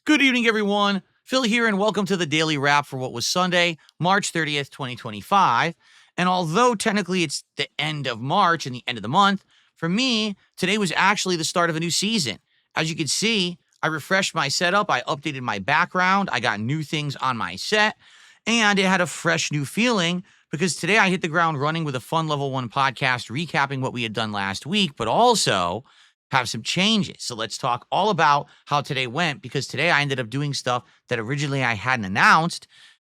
Good evening, everyone. Phil here, and welcome to the Daily Wrap for what was Sunday, March 30th, 2025. And although technically it's the end of March and the end of the month, for me, today was actually the start of a new season. As you can see, I refreshed my setup, I updated my background, I got new things on my set, and it had a fresh new feeling because today I hit the ground running with a fun level 1 podcast recapping what we had done last week, but also have some changes. So let's talk all about how today went, because today I ended up doing stuff that originally I hadn't announced.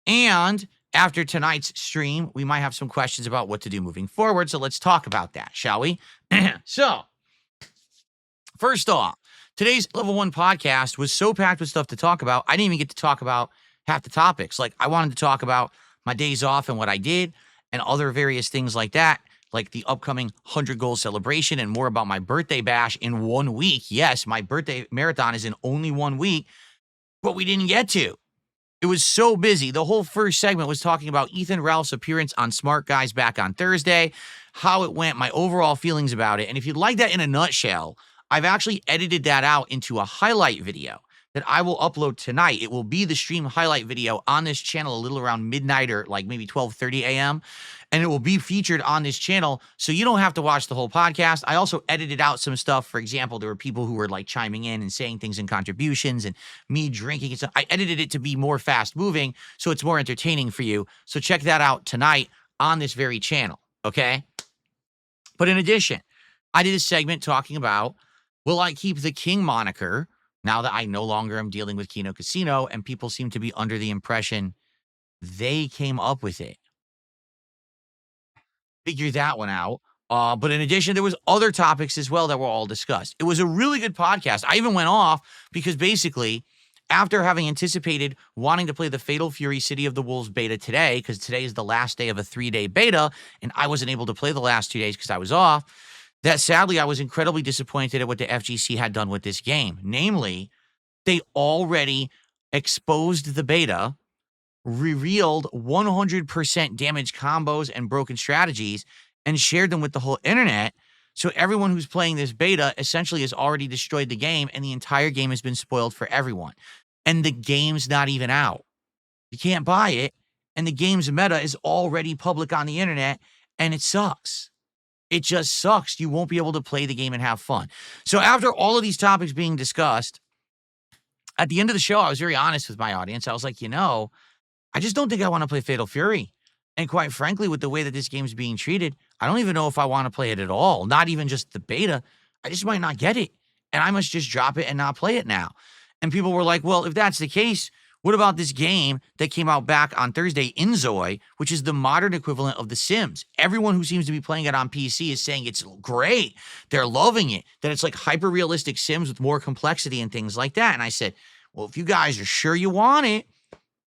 And after tonight's stream, we might have some questions about what to do moving forward. So let's talk about that, shall we? So, first off, today's level 1 podcast was so packed with stuff to talk about, I didn't even get to talk about half the topics. Like, I wanted to talk about my days off and what I did and other various things like that, like the upcoming 100 goal celebration and more about my birthday bash in 1 week. Yes, my birthday marathon is in only 1 week, but we didn't get to. It was so busy. The whole first segment was talking about Ethan Ralph's appearance on Smart Guys back on Thursday, how it went, my overall feelings about it. And if you'd like that in a nutshell, I've actually edited that out into a highlight video that I will upload tonight. It will be the stream highlight video on this channel a little around midnight or like maybe 12:30 a.m. And it will be featured on this channel, so you don't have to watch the whole podcast. I also edited out some stuff. For example, there were people who were like chiming in and saying things in contributions and me drinking and stuff. I edited it to be more fast moving, so it's more entertaining for you. So check that out tonight on this very channel, okay? But in addition, I did a segment talking about, will I keep the King moniker now that I no longer am dealing with Kino Casino, and people seem to be under the impression they came up with it. Figure that one out. But in addition, there was other topics as well that were all discussed. It was a really good podcast. I even went off because basically, after having anticipated wanting to play the Fatal Fury City of the Wolves beta today, because today is the last day of a 3-day beta, and I wasn't able to play the last 2 days because I was off, that sadly I was incredibly disappointed at what the FGC had done with this game. Namely, they already exposed the beta, revealed 100% damage combos and broken strategies, and shared them with the whole internet. So everyone who's playing this beta essentially has already destroyed the game, and the entire game has been spoiled for everyone. And the game's not even out. You can't buy it, and the game's meta is already public on the internet, and it sucks. It just sucks. You won't be able to play the game and have fun. So after all of these topics being discussed, at the end of the show, I was very honest with my audience. I was like, I just don't think I want to play Fatal Fury. And quite frankly, with the way that this game's being treated, I don't even know if I want to play it at all. Not even just the beta. I just might not get it. And I must just drop it and not play it now. And people were like, well, if that's the case, what about this game that came out back on Thursday, inZOI, which is the modern equivalent of The Sims? Everyone who seems to be playing it on PC is saying it's great. They're loving it. That it's like hyper-realistic Sims with more complexity and things like that. And I said, well, if you guys are sure you want it,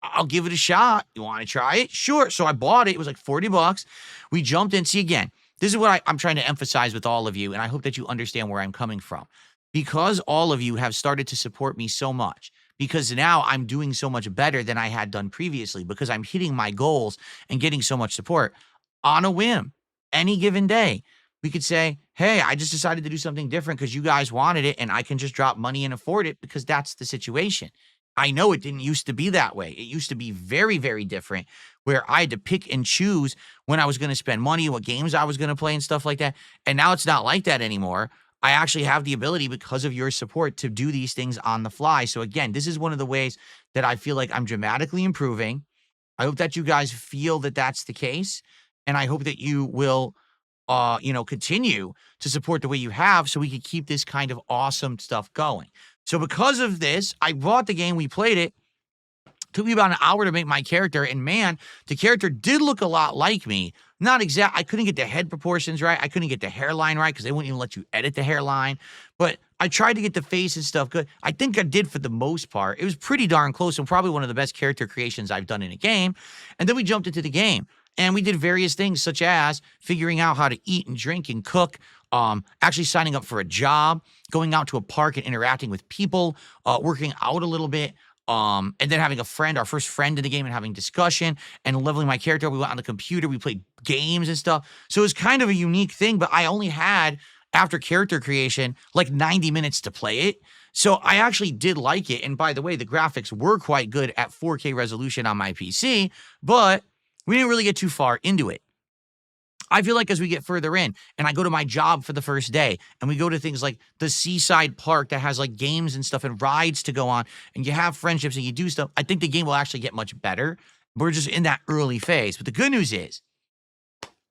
I'll give it a shot. You want to try it? Sure. So I bought it. It was like $40. We jumped in. See, again, this is what I'm trying to emphasize with all of you, and I hope that you understand where I'm coming from. Because all of you have started to support me so much, because now I'm doing so much better than I had done previously, because I'm hitting my goals and getting so much support on a whim, any given day. We could say, hey, I just decided to do something different because you guys wanted it, and I can just drop money and afford it because that's the situation. I know it didn't used to be that way. It used to be very, very different, where I had to pick and choose when I was going to spend money, what games I was going to play and stuff like that. And now it's not like that anymore. I actually have the ability, because of your support, to do these things on the fly. So again, this is one of the ways that I feel like I'm dramatically improving. I hope that you guys feel that that's the case. And I hope that you will, continue to support the way you have, so we can keep this kind of awesome stuff going. So because of this, I bought the game, we played it. Took me about an hour to make my character, and man, the character did look a lot like me. Not exact. I couldn't get the head proportions right. I couldn't get the hairline right because they wouldn't even let you edit the hairline. But I tried to get the face and stuff good. I think I did for the most part. It was pretty darn close, and probably one of the best character creations I've done in a game. And then we jumped into the game, and we did various things, such as figuring out how to eat and drink and cook, actually signing up for a job, going out to a park and interacting with people, working out a little bit, and then having a friend, our first friend in the game, and having discussion and leveling my character. We went on the computer, we played games and stuff. So it was kind of a unique thing, but I only had, after character creation, like 90 minutes to play it. So I actually did like it. And by the way, the graphics were quite good at 4K resolution on my PC, but we didn't really get too far into it. I feel like as we get further in and I go to my job for the first day and we go to things like the seaside park that has like games and stuff and rides to go on and you have friendships and you do stuff, I think the game will actually get much better. We're just in that early phase. But the good news is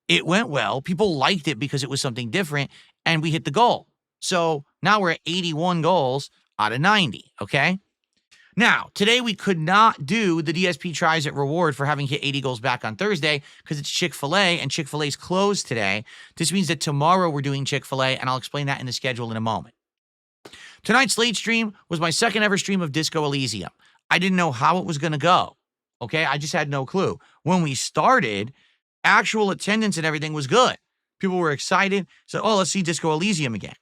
it went well. People liked it because it was something different and we hit the goal. So now we're at 81 goals out of 90, okay? Now, today we could not do the DSP Tries It reward for having hit 80 goals back on Thursday because it's Chick-fil-A and Chick-fil-A's closed today. This means that tomorrow we're doing Chick-fil-A and I'll explain that in the schedule in a moment. Tonight's late stream was my second ever stream of Disco Elysium. I didn't know how it was going to go, okay? I just had no clue. When we started, actual attendance and everything was good. People were excited, said, oh, let's see Disco Elysium again.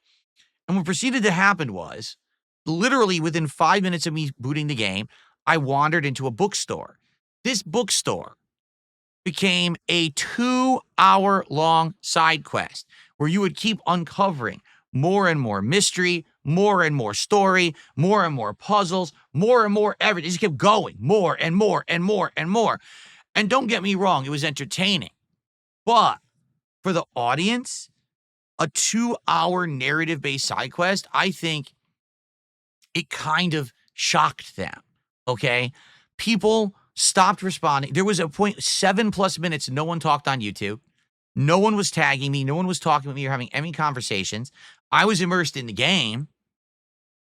And what proceeded to happen was, literally within 5 minutes of me booting the game, I wandered into a bookstore. This bookstore became a 2-hour-long side quest where you would keep uncovering more and more mystery, more and more story, more and more puzzles, more and more everything. It just kept going, more and more and more and more. And don't get me wrong, it was entertaining. But for the audience, a 2-hour narrative-based side quest, I think it kind of shocked them, okay? People stopped responding. There was a point, 7+ minutes, no one talked on YouTube. No one was tagging me. No one was talking with me or having any conversations. I was immersed in the game,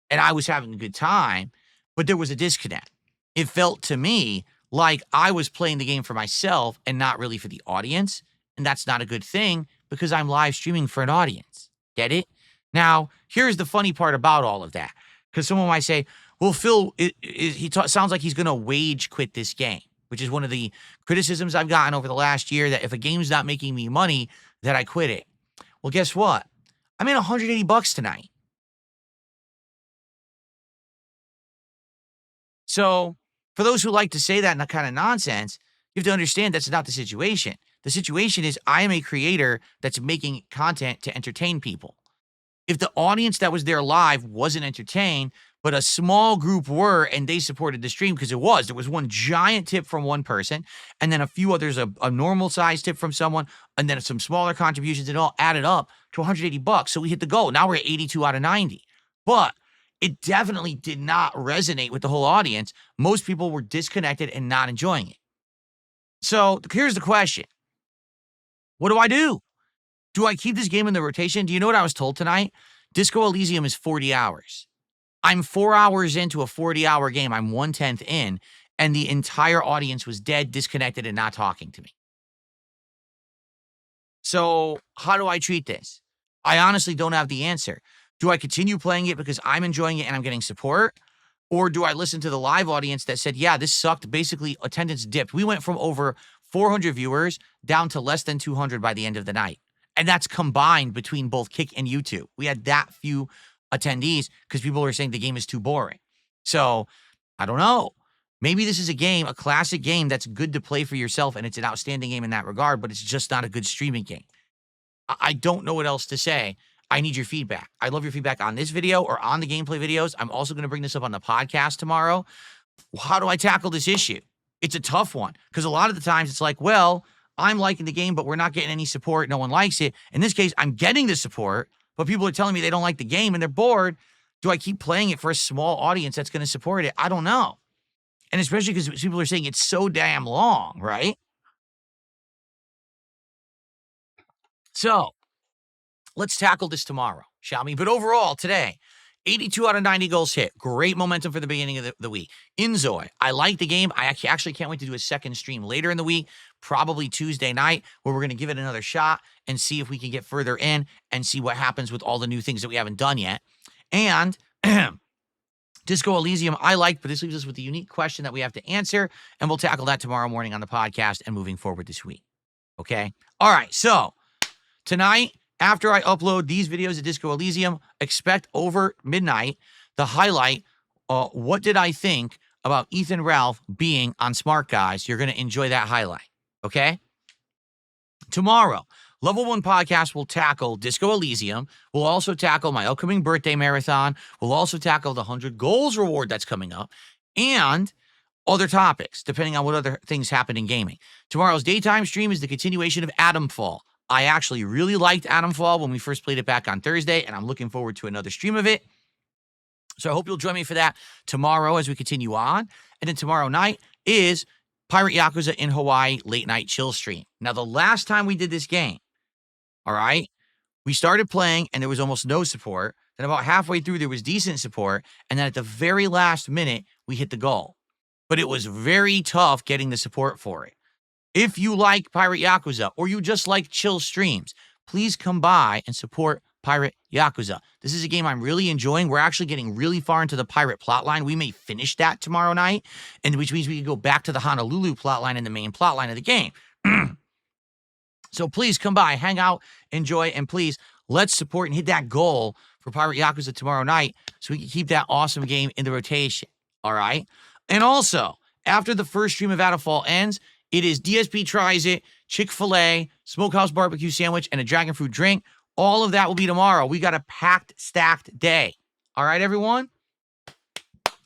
and I was having a good time, but there was a disconnect. It felt to me like I was playing the game for myself and not really for the audience, and that's not a good thing because I'm live streaming for an audience. Get it? Now, here's the funny part about all of that. Because someone might say, well, Phil, sounds like he's going to wage quit this game, which is one of the criticisms I've gotten over the last year, that if a game's not making me money, that I quit it. Well, guess what? I made $180 tonight. So for those who like to say that kind of nonsense, you have to understand that's not the situation. The situation is I am a creator that's making content to entertain people. If the audience that was there live wasn't entertained, but a small group were, and they supported the stream because there was one giant tip from one person, and then a few others, a normal size tip from someone, and then some smaller contributions, and all added up to $180. So we hit the goal. Now we're at 82 out of 90. But it definitely did not resonate with the whole audience. Most people were disconnected and not enjoying it. So here's the question. What do I do? Do I keep this game in the rotation? Do you know what I was told tonight? Disco Elysium is 40 hours. I'm 4 hours into a 40-hour game. I'm 1/10 in, and the entire audience was dead, disconnected, and not talking to me. So how do I treat this? I honestly don't have the answer. Do I continue playing it because I'm enjoying it and I'm getting support? Or do I listen to the live audience that said, yeah, this sucked? Basically, attendance dipped. We went from over 400 viewers down to less than 200 by the end of the night. And that's combined between both Kick and YouTube. We had that few attendees because people are saying the game is too boring. So I don't know. Maybe this is a game, a classic game that's good to play for yourself, and it's an outstanding game in that regard, but it's just not a good streaming game. I don't know what else to say. I need your feedback. I love your feedback on this video or on the gameplay videos. I'm also going to bring this up on the podcast tomorrow. How do I tackle this issue? It's a tough one because a lot of the times it's like, well, I'm liking the game, but we're not getting any support. No one likes it. In this case, I'm getting the support, but people are telling me they don't like the game and they're bored. Do I keep playing it for a small audience that's going to support it? I don't know. And especially because people are saying it's so damn long, right? So let's tackle this tomorrow, shall we? But overall, today, 82 out of 90 goals hit. Great momentum for the beginning of the week. inZOI, I like the game. I actually can't wait to do a second stream later in the week, probably Tuesday night, where we're going to give it another shot and see if we can get further in and see what happens with all the new things that we haven't done yet. And Disco Elysium, I like, but this leaves us with a unique question that we have to answer, and we'll tackle that tomorrow morning on the podcast and moving forward this week. Okay? All right, so tonight, after I upload these videos of Disco Elysium, expect over midnight the highlight. What did I think about Ethan Ralph being on Smart Guys? You're going to enjoy that highlight, okay? Tomorrow, Level 1 podcast will tackle Disco Elysium. We'll also tackle my upcoming birthday marathon. We'll also tackle the 100 goals reward that's coming up and other topics, depending on what other things happen in gaming. Tomorrow's daytime stream is the continuation of Atomfall. I actually really liked Atomfall when we first played it back on Thursday, and I'm looking forward to another stream of it. So I hope you'll join me for that tomorrow as we continue on. And then tomorrow night is Pirate Yakuza in Hawaii late night chill stream. Now, the last time we did this game, all right, we started playing and there was almost no support. Then about halfway through, there was decent support. And then at the very last minute, we hit the goal. But it was very tough getting the support for it. If you like Pirate Yakuza or you just like chill streams, please come by and support Pirate Yakuza. This is a game I'm really enjoying. We're actually getting really far into the pirate plotline. We may finish that tomorrow night, and which means we can go back to the Honolulu plotline and the main plotline of the game. So please come by, hang out, enjoy, and please let's support and hit that goal for Pirate Yakuza tomorrow night so we can keep that awesome game in the rotation. All right? And also, after the first stream of Atomfall ends, it is DSP Tries It, Chick-fil-A, Smokehouse Barbecue Sandwich, and a Dragon Fruit Drink. All of that will be tomorrow. We got a packed, stacked day. All right, everyone?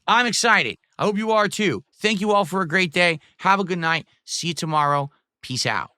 I'm excited. I hope you are too. Thank you all for a great day. Have a good night. See you tomorrow. Peace out.